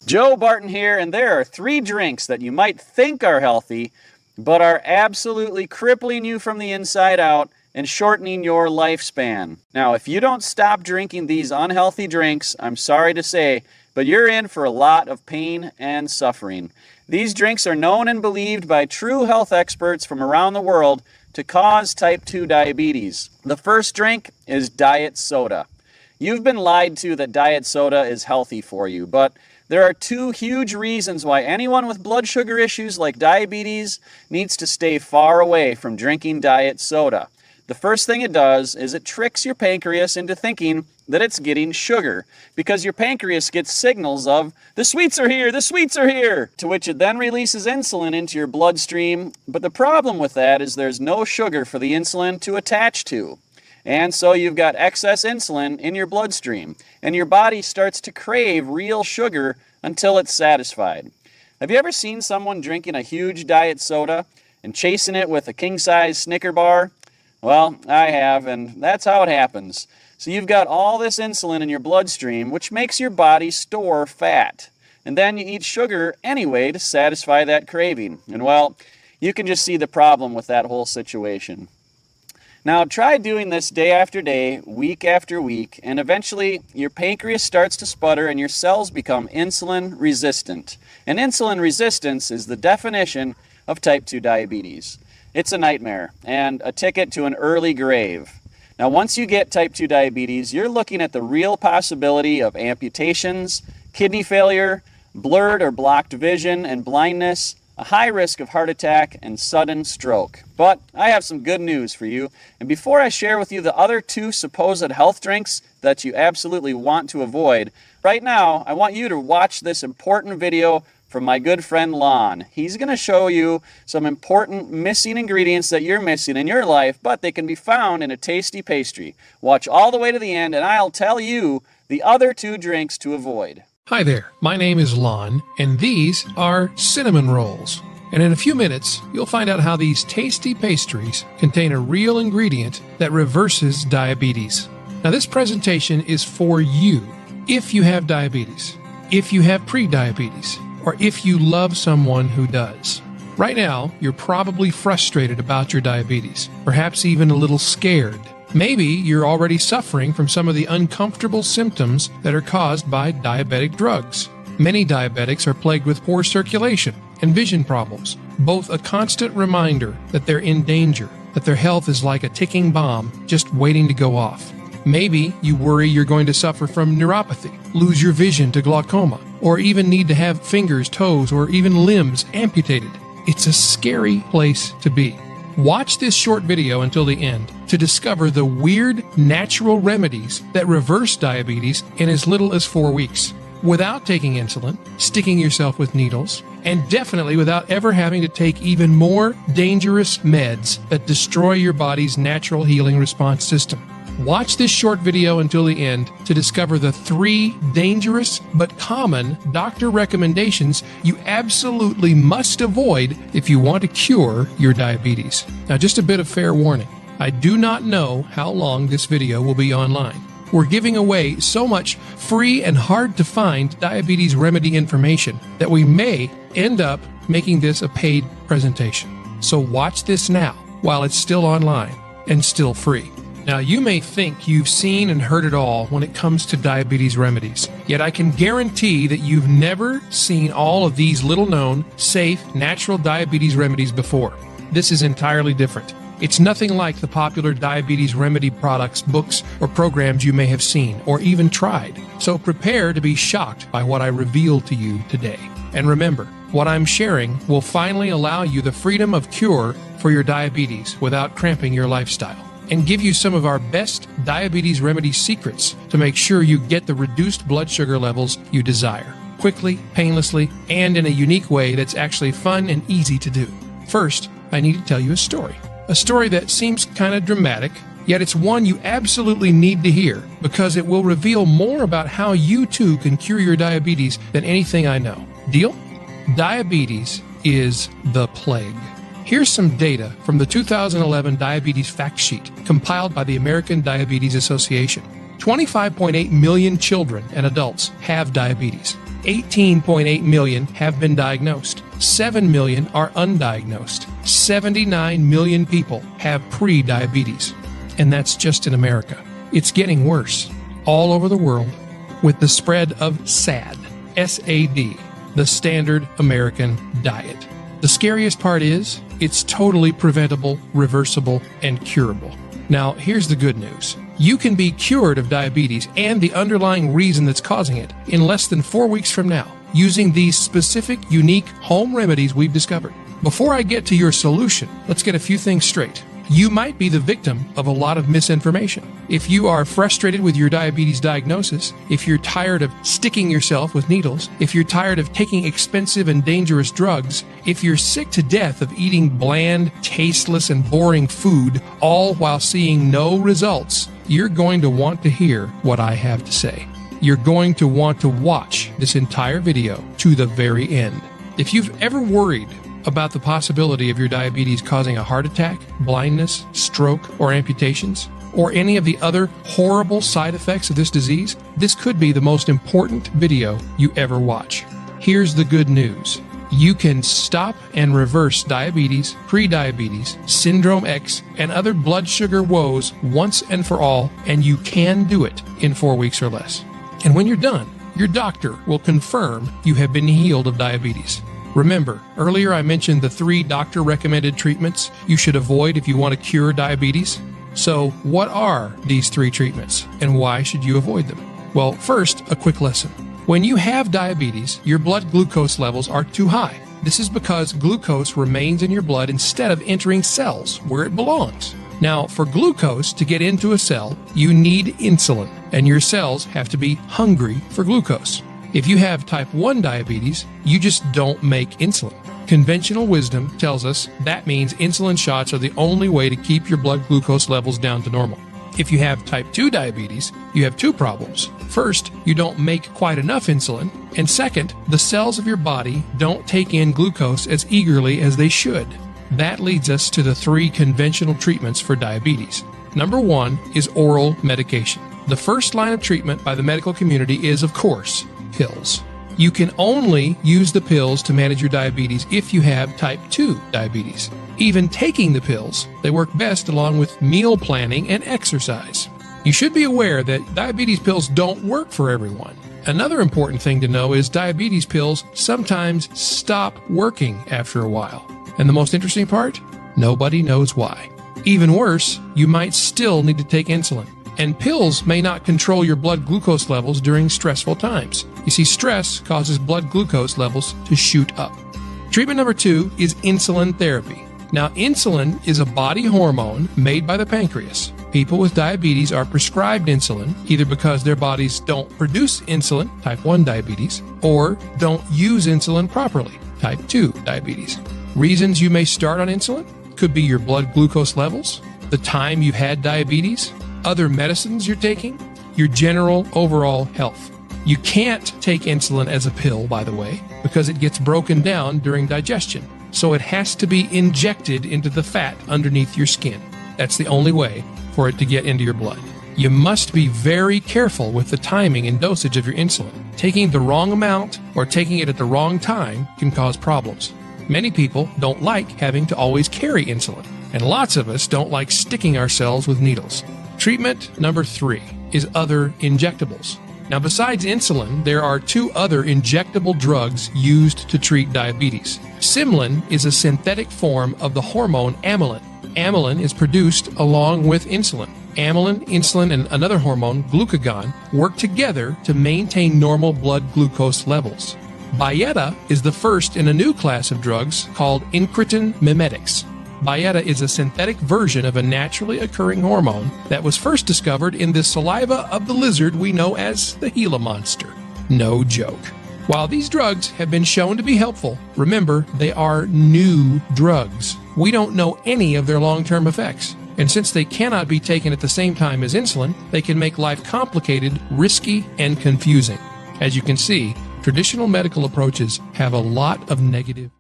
Joe Barton here, and there are 3 drinks that you might think are healthy, but are absolutely crippling you from the inside out and shortening your lifespan. Now, if you don't stop drinking these unhealthy drinks, I'm sorry to say, but you're in for a lot of pain and suffering. These drinks are known and believed by true health experts from around the world to cause type 2 diabetes. The first drink is diet soda. You've been lied to that diet soda is healthy for you, but there are 2 huge reasons why anyone with blood sugar issues like diabetes needs to stay far away from drinking diet soda. The first thing it does is it tricks your pancreas into thinking that it's getting sugar, because your pancreas gets signals of, the sweets are here, the sweets are here, to which it then releases insulin into your bloodstream. But the problem with that is there's no sugar for the insulin to attach to. And so you've got excess insulin in your bloodstream, and your body starts to crave real sugar until it's satisfied. Have you ever seen someone drinking a huge diet soda and chasing it with a king-size Snicker bar? Well, I have, and that's how it happens. So you've got all this insulin in your bloodstream, which makes your body store fat. And then you eat sugar anyway to satisfy that craving. And well, you can just see the problem with that whole situation. Now, try doing this day after day, week after week, and eventually your pancreas starts to sputter and your cells become insulin resistant. And insulin resistance is the definition of type 2 diabetes. It's a nightmare and a ticket to an early grave. Now, once you get type 2 diabetes, you're looking at the real possibility of amputations, kidney failure, blurred or blocked vision and blindness, a high risk of heart attack, and sudden stroke. But I have some good news for you. And before I share with you the other 2 supposed health drinks that you absolutely want to avoid, right now I want you to watch this important video from my good friend Lon. He's going to show you some important missing ingredients that you're missing in your life, but they can be found in a tasty pastry. Watch all the way to the end, and I'll tell you the other 2 drinks to avoid. Hi there, my name is Lon, and these are cinnamon rolls. And in a few minutes, you'll find out how these tasty pastries contain a real ingredient that reverses diabetes. Now, this presentation is for you if you have diabetes, if you have pre-diabetes, or if you love someone who does. Right now, you're probably frustrated about your diabetes, perhaps even a little scared. Maybe you're already suffering from some of the uncomfortable symptoms that are caused by diabetic drugs. Many diabetics are plagued with poor circulation and vision problems, both a constant reminder that they're in danger, that their health is like a ticking bomb just waiting to go off. Maybe you worry you're going to suffer from neuropathy, lose your vision to glaucoma, or even need to have fingers, toes, or even limbs amputated. It's a scary place to be. Watch this short video until the end to discover the weird natural remedies that reverse diabetes in as little as 4 weeks, without taking insulin, sticking yourself with needles, and definitely without ever having to take even more dangerous meds that destroy your body's natural healing response system. Watch this short video until the end to discover the 3 dangerous but common doctor recommendations you absolutely must avoid if you want to cure your diabetes. Now, just a bit of fair warning. I do not know how long this video will be online. We're giving away so much free and hard to find diabetes remedy information that we may end up making this a paid presentation. So watch this now while it's still online and still free. Now, you may think you've seen and heard it all when it comes to diabetes remedies, yet I can guarantee that you've never seen all of these little-known, safe, natural diabetes remedies before. This is entirely different. It's nothing like the popular diabetes remedy products, books, or programs you may have seen or even tried. So prepare to be shocked by what I reveal to you today. And remember, what I'm sharing will finally allow you the freedom of cure for your diabetes without cramping your lifestyle, and give you some of our best diabetes remedy secrets to make sure you get the reduced blood sugar levels you desire, quickly, painlessly, and in a unique way that's actually fun and easy to do. First, I need to tell you a story that seems kind of dramatic, yet it's one you absolutely need to hear because it will reveal more about how you too can cure your diabetes than anything I know. Deal? Diabetes is the plague. Here's some data from the 2011 Diabetes Fact Sheet compiled by the American Diabetes Association. 25.8 million children and adults have diabetes. 18.8 million have been diagnosed. 7 million are undiagnosed. 79 million people have pre-diabetes. And that's just in America. It's getting worse all over the world with the spread of SAD, S-A-D, the standard American diet. The scariest part is it's totally preventable, reversible, and curable. Now, here's the good news. You can be cured of diabetes and the underlying reason that's causing it in less than 4 weeks from now using these specific, unique home remedies we've discovered. Before I get to your solution, let's get a few things straight. You might be the victim of a lot of misinformation. If you are frustrated with your diabetes diagnosis, if you're tired of sticking yourself with needles, if you're tired of taking expensive and dangerous drugs, if you're sick to death of eating bland, tasteless, and boring food, all while seeing no results, you're going to want to hear what I have to say. You're going to want to watch this entire video to the very end. If you've ever worried about the possibility of your diabetes causing a heart attack, blindness, stroke, or amputations, or any of the other horrible side effects of this disease, this could be the most important video you ever watch. Here's the good news. You can stop and reverse diabetes, prediabetes, syndrome X, and other blood sugar woes once and for all, and you can do it in 4 weeks or less. And when you're done, your doctor will confirm you have been healed of diabetes. Remember, earlier I mentioned the 3 doctor-recommended treatments you should avoid if you want to cure diabetes. So, what are these 3 treatments, and why should you avoid them? Well, first, a quick lesson. When you have diabetes, your blood glucose levels are too high. This is because glucose remains in your blood instead of entering cells where it belongs. Now, for glucose to get into a cell, you need insulin, and your cells have to be hungry for glucose. If you have type 1 diabetes, you just don't make insulin. Conventional wisdom tells us that means insulin shots are the only way to keep your blood glucose levels down to normal. If you have type 2 diabetes, you have 2 problems. First, you don't make quite enough insulin, and second, the cells of your body don't take in glucose as eagerly as they should. That leads us to the 3 conventional treatments for diabetes. Number 1 is oral medication. The first line of treatment by the medical community is, of course, pills. You can only use the pills to manage your diabetes if you have type 2 diabetes. Even taking the pills, they work best along with meal planning and exercise. You should be aware that diabetes pills don't work for everyone. Another important thing to know is diabetes pills sometimes stop working after a while. And the most interesting part? Nobody knows why. Even worse, you might still need to take insulin. And pills may not control your blood glucose levels during stressful times. You see, stress causes blood glucose levels to shoot up. Treatment number 2 is insulin therapy. Now, insulin is a body hormone made by the pancreas. People with diabetes are prescribed insulin either because their bodies don't produce insulin, type 1 diabetes, or don't use insulin properly, type 2 diabetes. Reasons you may start on insulin could be your blood glucose levels, the time you've had diabetes, other medicines you're taking, your general overall health. You can't take insulin as a pill, by the way, because it gets broken down during digestion. So it has to be injected into the fat underneath your skin. That's the only way for it to get into your blood. You must be very careful with the timing and dosage of your insulin. Taking the wrong amount or taking it at the wrong time can cause problems. Many people don't like having to always carry insulin, and lots of us don't like sticking ourselves with needles. Treatment number 3 is other injectables. Now, besides insulin, there are 2 other injectable drugs used to treat diabetes. Symlin is a synthetic form of the hormone amylin. Amylin is produced along with insulin. Amylin, insulin, and another hormone, glucagon, work together to maintain normal blood glucose levels. Byetta is the first in a new class of drugs called incretin mimetics. Byetta is a synthetic version of a naturally occurring hormone that was first discovered in the saliva of the lizard we know as the Gila monster. No joke. While these drugs have been shown to be helpful, remember, they are new drugs. We don't know any of their long-term effects. And since they cannot be taken at the same time as insulin, they can make life complicated, risky, and confusing. As you can see, traditional medical approaches have a lot of negative